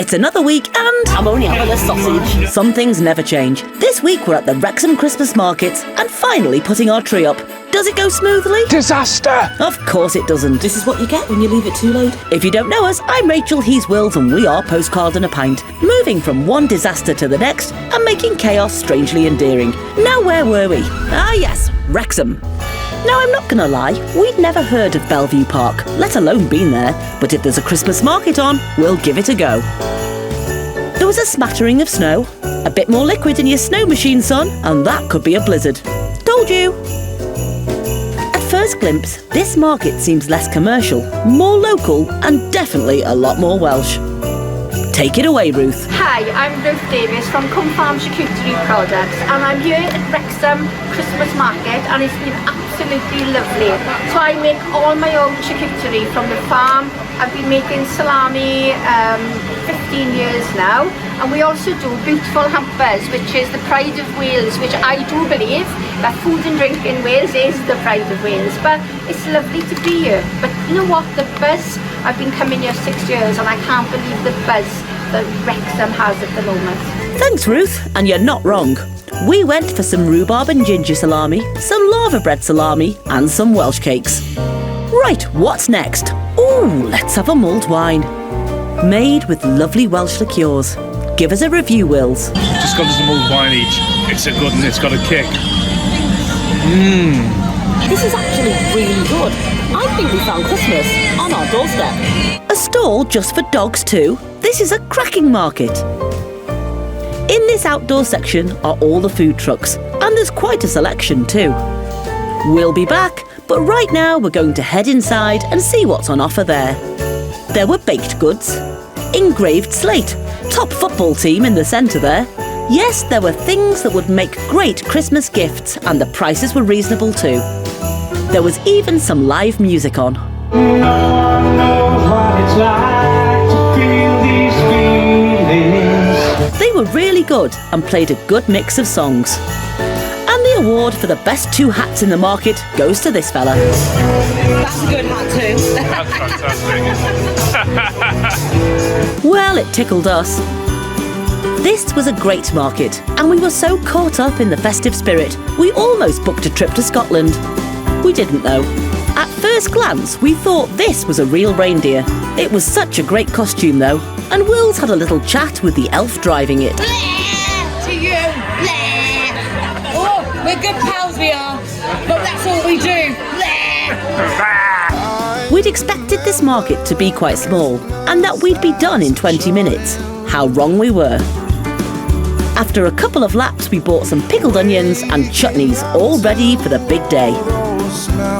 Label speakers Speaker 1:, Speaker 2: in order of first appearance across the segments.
Speaker 1: It's another week and...
Speaker 2: I'm only having a sausage.
Speaker 1: Some things never change. This week we're at the Wrexham Christmas Market and finally putting our tree up. Does it go smoothly?
Speaker 3: Disaster!
Speaker 1: Of course it doesn't.
Speaker 2: This is what you get when you leave it too late.
Speaker 1: If you don't know us, I'm Rachel, he's Wills, and we are Postcard and a Pint, moving from one disaster to the next and making chaos strangely endearing. Now where were we? Ah yes, Wrexham. Now I'm not gonna lie, we'd never heard of Bellevue Park, let alone been there, but if there's a Christmas market on, we'll give it a go. There was a smattering of snow, a bit more liquid in your snow machine, son, and that could be a blizzard. Told you! At first glimpse, this market seems less commercial, more local, and definitely a lot more Welsh. Take it away, Ruth.
Speaker 4: Hi, I'm Ruth Davis from Cwm Farm Charcuterie Products, and I'm here at Wrexham Christmas Market, and it's been absolutely lovely. So I make all my own charcuterie from the farm. I've been making salami 15 years now, and we also do beautiful hampers, which is the pride of Wales, which I do believe that food and drink in Wales is the pride of Wales. But it's lovely to be here. But you know what, the buzz, I've been coming here 6 years and I can't believe the buzz that Wrexham has at the moment.
Speaker 1: Thanks, Ruth, and you're not wrong. We went for some rhubarb and ginger salami, some lava bread salami, and some Welsh cakes. Right, what's next? Ooh, let's have a mulled wine. Made with lovely Welsh liqueurs. Give us a review, Wills.
Speaker 3: Just got us a mulled wine each. It's a good one, it's got a kick.
Speaker 2: This is actually really good. I think we found Christmas on our doorstep.
Speaker 1: A stall just for dogs too? This is a cracking market. In this outdoor section are all the food trucks, and there's quite a selection too. We'll be back, but right now we're going to head inside and see what's on offer there. There were baked goods, engraved slate, top football team in the centre there. Yes, there were things that would make great Christmas gifts, and the prices were reasonable too. There was even some live music on. They were really good and played a good mix of songs. And the award for the best two hats in the market goes to this fella.
Speaker 2: That's a good hat too.
Speaker 3: That's fantastic.
Speaker 1: Well, it tickled us. This was a great market, and we were so caught up in the festive spirit, we almost booked a trip to Scotland. We didn't though. At first glance, we thought this was a real reindeer. It was such a great costume though, and Wills had a little chat with the elf driving it.
Speaker 5: To you. Oh, we're good pals, we are. But that's all we do.
Speaker 1: We'd expected this market to be quite small, and that we'd be done in 20 minutes. How wrong we were. After a couple of laps, we bought some pickled onions and chutneys, all ready for the big day.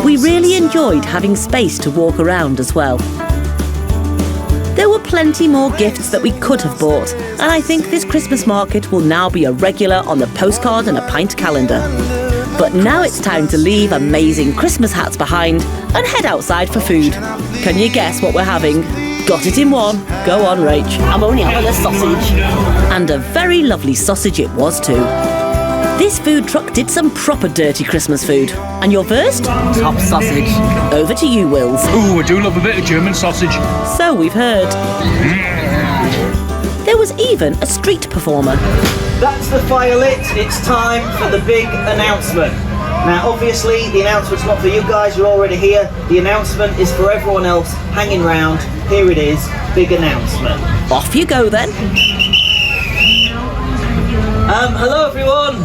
Speaker 1: We really enjoyed having space to walk around as well. There were plenty more gifts that we could have bought, and I think this Christmas market will now be a regular on the Postcard and a Pint calendar. But now it's time to leave amazing Christmas hats behind and head outside for food. Can you guess what we're having? Got it in one. Go on, Rach.
Speaker 2: I'm only having a sausage.
Speaker 1: And a very lovely sausage it was too. This food truck did some proper dirty Christmas food. And your first?
Speaker 2: Top sausage.
Speaker 1: Over to you, Wills.
Speaker 3: Ooh, I do love a bit of German sausage.
Speaker 1: So we've heard. There was even a street performer.
Speaker 6: That's the fire lit. It's time for the big announcement. Now, obviously, the announcement's not for you guys. You're already here. The announcement is for everyone else hanging round. Here it is. Big announcement.
Speaker 1: Off you go then.
Speaker 6: Hello, everyone.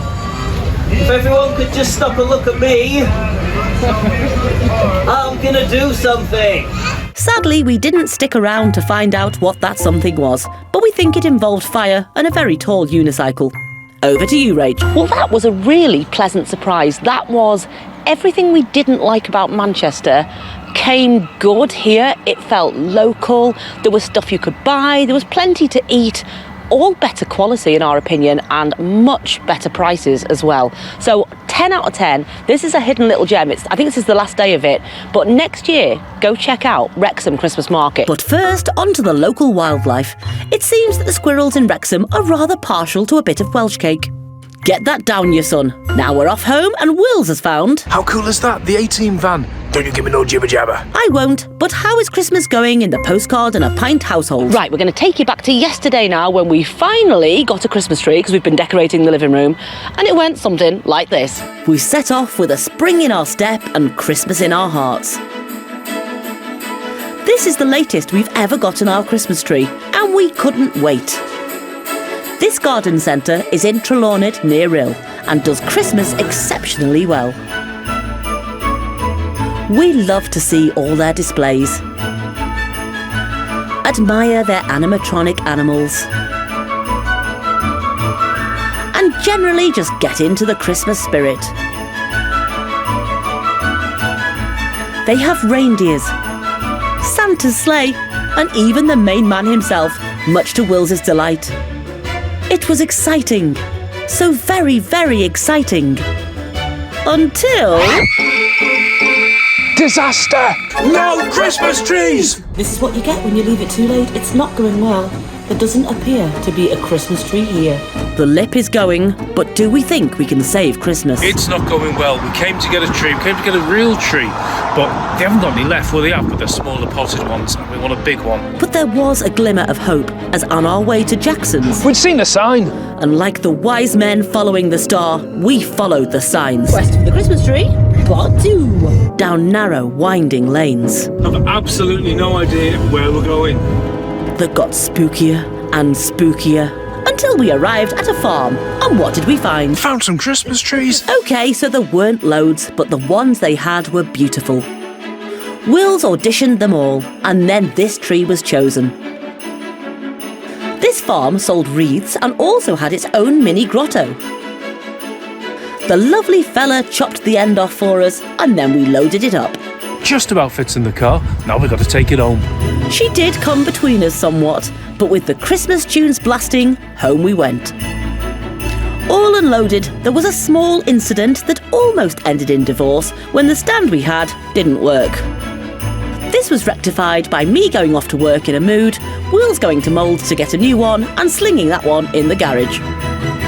Speaker 6: If everyone could just stop and look at me. I'm gonna do something.
Speaker 1: Sadly, we didn't stick around to find out what that something was, but we think it involved fire and a very tall unicycle. Over to you, Rach.
Speaker 2: Well, that was a really pleasant surprise. That was everything we didn't like about Manchester came good here. It felt local. There was stuff you could buy. There was plenty to eat. All better quality in our opinion, and much better prices as well. So 10 out of 10. This is a hidden little gem. I think this is the last day of it. But next year, go check out Wrexham Christmas Market.
Speaker 1: But first, on to the local wildlife. It seems that the squirrels in Wrexham are rather partial to a bit of Welsh cake. Get that down, your son. Now we're off home and Wills has found...
Speaker 3: How cool is that? The A-Team van. Don't you give me no jibber jabber.
Speaker 1: I won't, but how is Christmas going in the postcard and a pint household?
Speaker 2: Right, we're going to take you back to yesterday now when we finally got a Christmas tree because we've been decorating the living room, and it went something like this.
Speaker 1: We set off with a spring in our step and Christmas in our hearts. This is the latest we've ever gotten our Christmas tree, and we couldn't wait. This garden centre is in Trelawnyd near Rhyl and does Christmas exceptionally well. We love to see all their displays, admire their animatronic animals, and generally just get into the Christmas spirit. They have reindeers, Santa's sleigh, and even the main man himself, much to Will's delight. It was exciting, so very, very exciting, until...
Speaker 3: Disaster! No Christmas trees!
Speaker 1: This is what you get when you leave it too late. It's not going well. There doesn't appear to be a Christmas tree here. The lip is going, but do we think we can save Christmas?
Speaker 3: It's not going well. We came to get a tree, we came to get a real tree, but they haven't got any left. Well, they have, but they're smaller potted ones, and we want a big one.
Speaker 1: But there was a glimmer of hope as on our way to Jackson's.
Speaker 3: We'd seen a sign.
Speaker 1: And like the wise men following the star, we followed the signs. Quest for the Christmas tree, part 2. Down narrow, winding lanes
Speaker 3: I've absolutely no idea where we're going.
Speaker 1: that got spookier and spookier until we arrived at a farm. And what did we find?
Speaker 3: Found some Christmas trees.
Speaker 1: Okay, so there weren't loads, but the ones they had were beautiful. Wills auditioned them all, and then this tree was chosen. This farm sold wreaths and also had its own mini grotto. The lovely fella chopped the end off for us, and then we loaded it up.
Speaker 3: Just about fits in the car. Now we've got to take it home.
Speaker 1: She did come between us somewhat, but with the Christmas tunes blasting, home we went. All unloaded, there was a small incident that almost ended in divorce when the stand we had didn't work. This was rectified by me going off to work in a mood, Will's going to mould to get a new one, and slinging that one in the garage.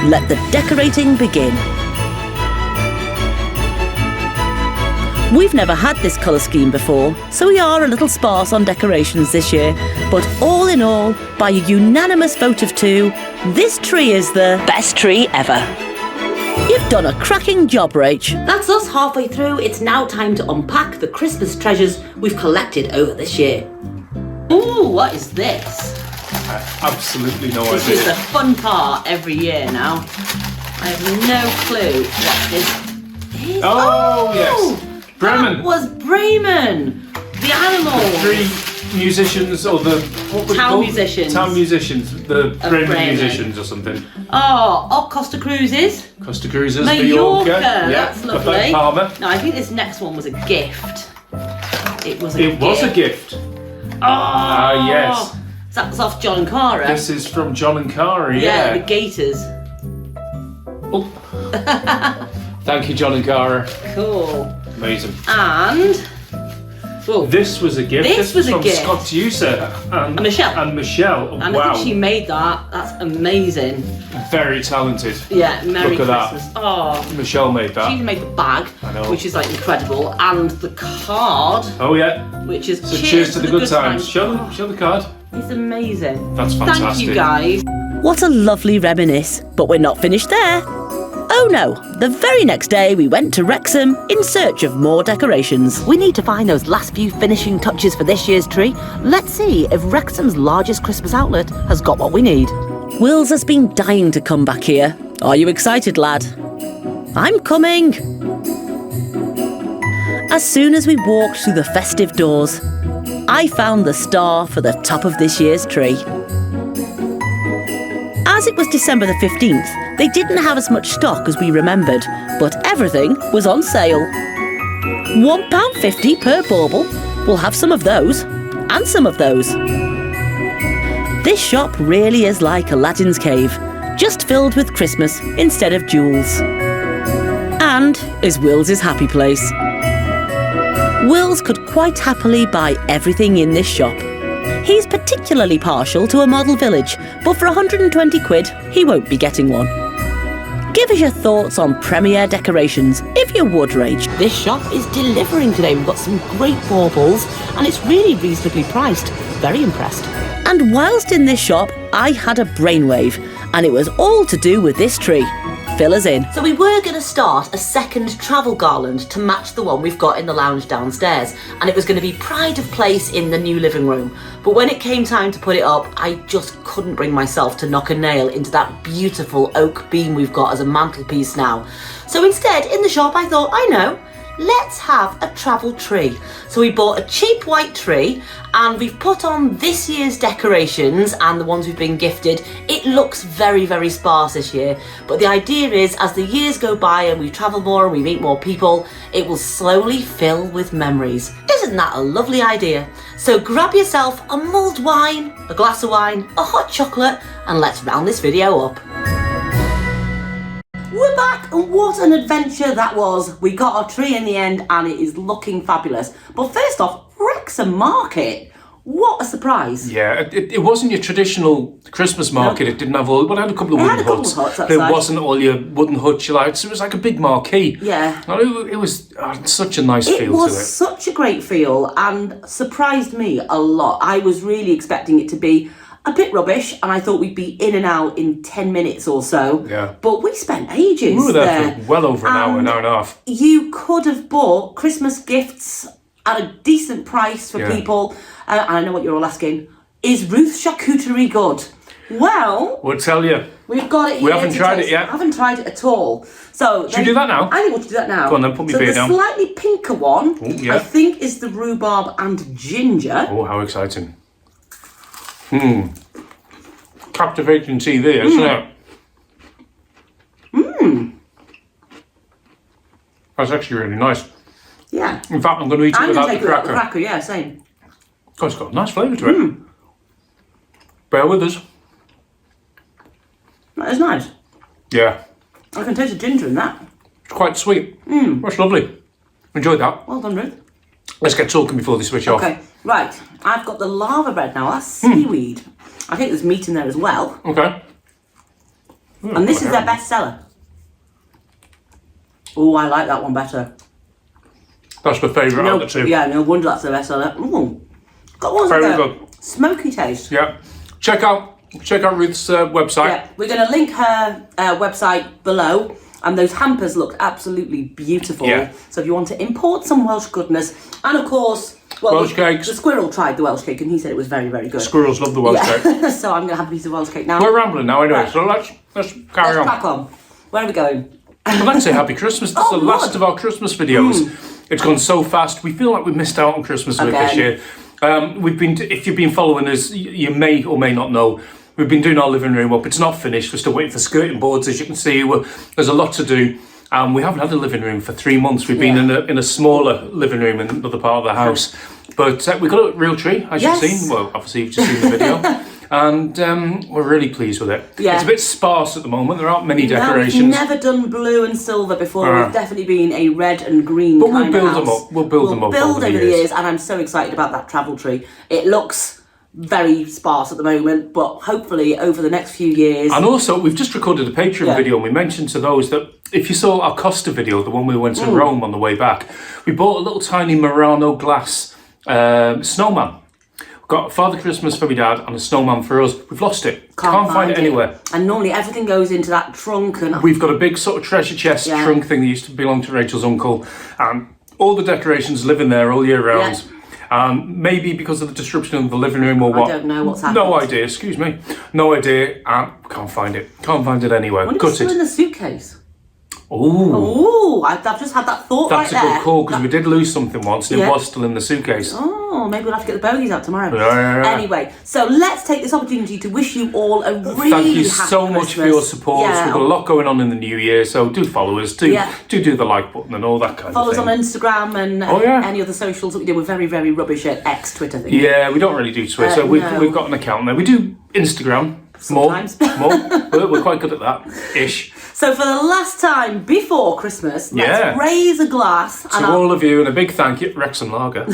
Speaker 1: Let the decorating begin. We've never had this colour scheme before, so we are a little sparse on decorations this year, but all in all, by a unanimous vote of 2, this tree is the
Speaker 2: Best tree ever.
Speaker 1: You've done a cracking job, Rach. That's us halfway through. It's now time to unpack the Christmas treasures we've collected over this year. Ooh, what is this?
Speaker 3: Absolutely no
Speaker 1: This is the fun part every year now. I have no clue what this is.
Speaker 3: Oh, yes. Bremen.
Speaker 1: That was Bremen. The animals.
Speaker 3: 3 musicians, or the what were they
Speaker 1: Town
Speaker 3: called?
Speaker 1: musicians.
Speaker 3: Town musicians, the Bremen
Speaker 1: Bremen.
Speaker 3: musicians or something.
Speaker 1: Oh, Costa Cruises.
Speaker 3: Costa Cruises,
Speaker 1: Mallorca.
Speaker 3: Yeah,
Speaker 1: That's
Speaker 3: got
Speaker 1: lovely.
Speaker 3: that Palmer.
Speaker 1: No, I think this next one was a gift. It was a
Speaker 3: It
Speaker 1: gift.
Speaker 3: was a gift.
Speaker 1: Oh,
Speaker 3: Yes.
Speaker 1: That's off John and Cara.
Speaker 3: This is from John and Cara,
Speaker 1: yeah, the
Speaker 3: yeah.
Speaker 1: Gators.
Speaker 3: Oh. Thank you, John and Cara.
Speaker 1: Cool.
Speaker 3: Amazing.
Speaker 1: And whoa,
Speaker 3: This was a gift.
Speaker 1: This was a
Speaker 3: from
Speaker 1: gift.
Speaker 3: Scott User and
Speaker 1: Michelle.
Speaker 3: And Michelle.
Speaker 1: and
Speaker 3: Wow.
Speaker 1: I think she made that. That's amazing.
Speaker 3: Very talented.
Speaker 1: Yeah, Merry
Speaker 3: Look at
Speaker 1: Christmas.
Speaker 3: that.
Speaker 1: Oh,
Speaker 3: Michelle made that.
Speaker 1: she made the bag,
Speaker 3: I know.
Speaker 1: which is like incredible, and the card,
Speaker 3: Oh yeah.
Speaker 1: which is
Speaker 3: So cheers to the good times. Show
Speaker 1: Oh,
Speaker 3: the card.
Speaker 1: it's amazing.
Speaker 3: That's
Speaker 1: Thank
Speaker 3: fantastic.
Speaker 1: you guys. What a lovely reminisce, but we're not finished there. Oh no, the very next day we went to Wrexham in search of more decorations. We need to find those last few finishing touches for this year's tree. Let's see if Wrexham's largest Christmas outlet has got what we need. Wills has been dying to come back here. Are you excited, lad? I'm coming. As soon as we walked through the festive doors, I found the star for the top of this year's tree. As it was December the 15th, they didn't have as much stock as we remembered, but everything was on sale. £1.50 per bauble. We'll have some of those, and some of those. This shop really is like Aladdin's cave, just filled with Christmas instead of jewels. And is Will's happy place. Wills could quite happily buy everything in this shop. He's particularly partial to a model village, but for 120 quid, he won't be getting one. Give us your thoughts on premiere decorations, if you would, Rach.
Speaker 2: This shop is delivering today. We've got some great baubles and it's really reasonably priced. Very impressed.
Speaker 1: And whilst in this shop, I had a brainwave, and it was all to do with this tree. Fill us in. So we were going to start a second travel garland to match the one we've got in the lounge downstairs, and it was going to be pride of place in the new living room. But when it came time to put it up, I just couldn't bring myself to knock a nail into that beautiful oak beam we've got as a mantelpiece now. So instead, in the shop, I thought, I know, let's have a travel tree. So we bought a cheap white tree and we've put on this year's decorations and the ones we've been gifted. It looks very, very sparse this year, but the idea is as the years go by and we travel more and we meet more people, it will slowly fill with memories. Isn't that a lovely idea? So grab yourself a mulled wine, a glass of wine, a hot chocolate, and let's round this video up. We're back, and what an adventure that was. We got our tree in the end and it is looking fabulous. But first off, Wrexham Market. What a surprise.
Speaker 3: Yeah, it wasn't your traditional Christmas market. No. It didn't have all, but it had a couple of wooden huts. It wasn't all your wooden hut lights. It was like a big marquee.
Speaker 1: Yeah.
Speaker 3: It was such a nice feel to it. It
Speaker 1: was such a great feel and surprised me a lot. I was really expecting it to be a bit rubbish, and I thought we'd be in and out in 10 minutes or so.
Speaker 3: Yeah.
Speaker 1: But we spent ages
Speaker 3: We were there for well over an hour and a half.
Speaker 1: You could have bought Christmas gifts at a decent price for people. And I know what you're all asking. Is Ruth's charcuterie good? Well,
Speaker 3: we'll tell you.
Speaker 1: We've got it here.
Speaker 3: We haven't tried it yet.
Speaker 1: I haven't tried it at all. So
Speaker 3: should we do that now?
Speaker 1: I think we'll do that now.
Speaker 3: Go on then, put me beer down.
Speaker 1: So the slightly pinker one,
Speaker 3: I
Speaker 1: think is the rhubarb and ginger.
Speaker 3: Oh, how exciting. Captivating TV, isn't it? That's actually really nice.
Speaker 1: Yeah.
Speaker 3: In fact, I'm going to eat it without the cracker.
Speaker 1: Without the cracker, yeah, same.
Speaker 3: God, it's got a nice flavour to it. Bear with us.
Speaker 1: That is nice.
Speaker 3: Yeah.
Speaker 1: I can taste the ginger in that.
Speaker 3: It's quite sweet. That's lovely. Enjoyed that.
Speaker 1: Well done, Ruth.
Speaker 3: Let's get talking before they switch off.
Speaker 1: Okay, right. I've got the lava bread now. That's seaweed. I think there's meat in there as well.
Speaker 3: Okay.
Speaker 1: And this is their best seller. Oh, I like that one better.
Speaker 3: That's my favourite out of the two.
Speaker 1: Yeah, no wonder that's their best seller. Ooh. Got one
Speaker 3: Very good.
Speaker 1: Smoky taste.
Speaker 3: Yeah. Check out Ruth's website.
Speaker 1: Yeah, we're going to link her website below. And those hampers looked absolutely beautiful.
Speaker 3: Yeah.
Speaker 1: So if you want to import some Welsh goodness, and of course,
Speaker 3: Welsh cakes.
Speaker 1: The squirrel tried the Welsh cake and he said it was very, very good.
Speaker 3: Squirrels love the Welsh cake.
Speaker 1: So I'm going to have a piece of Welsh cake now.
Speaker 3: We're rambling now, anyway.
Speaker 1: Right.
Speaker 3: So let's carry on.
Speaker 1: Let's crack on. Where are we going?
Speaker 3: I'd like to say Happy Christmas. This is the last of our Christmas videos. It's gone so fast. We feel like we missed out on Christmas week this year. If you've been following us, you may or may not know, we've been doing our living room up. It's not finished. We're still waiting for skirting boards, as you can see. There's a lot to do. We haven't had a living room for 3 months. We've been in a smaller living room in another part of the house. But we've got a real tree, as you've seen. Well, obviously you've just seen the video. And we're really pleased with it. Yeah. It's a bit sparse at the moment. There aren't many decorations.
Speaker 1: We've never done blue and silver before. We've definitely been a red and green kind of house.
Speaker 3: But we'll build them up. We'll build them up over the years.
Speaker 1: And I'm so excited about that travel tree. It looks very sparse at the moment, but hopefully over the next few years.
Speaker 3: And also, we've just recorded a Patreon video, and we mentioned to those that if you saw our Costa video, the one we went to Rome on the way back, we bought a little tiny Murano glass snowman. We've got Father Christmas for my dad and a snowman for us. We've lost it. Can't find it anywhere.
Speaker 1: And normally everything goes into that trunk. And
Speaker 3: we've got a big sort of treasure chest trunk thing that used to belong to Rachel's uncle. And all the decorations live in there all year round. Maybe because of the disruption of the living room or what.
Speaker 1: I don't know what's happened.
Speaker 3: No idea, excuse me. No idea. Can't find it. Can't find it anywhere.
Speaker 1: When it's still in the suitcase.
Speaker 3: Oh,
Speaker 1: I've just had that thought
Speaker 3: That's
Speaker 1: right there.
Speaker 3: That's a good call, because we did lose something once and it was still in the suitcase.
Speaker 1: Oh, maybe we'll have to get the bogies out tomorrow.
Speaker 3: Yeah.
Speaker 1: Anyway, so let's take this opportunity to wish you all a really
Speaker 3: Thank you
Speaker 1: happy
Speaker 3: so much
Speaker 1: Christmas.
Speaker 3: for your support. We've got a lot going on in the new year, so do follow us. Do the like button and all that kind
Speaker 1: follow
Speaker 3: of thing.
Speaker 1: Follow us on Instagram and any other socials that we do. We're very, very rubbish at Twitter thing.
Speaker 3: Yeah, we don't really do Twitter. We've got an account there. We do Instagram.
Speaker 1: Sometimes.
Speaker 3: More. We're quite good at that, ish.
Speaker 1: So for the last time before Christmas, let's raise a glass.
Speaker 3: To all of you, and a big thank you, Wrexham Lager.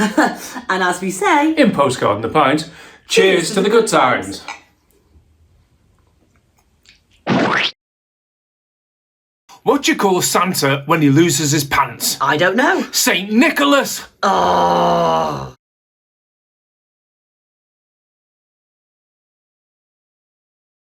Speaker 1: And as we say,
Speaker 3: in Postcard and the Pint, cheers to the good times. What do you call Santa when he loses his pants?
Speaker 6: I don't know.
Speaker 3: Saint Nicholas!
Speaker 6: Oh.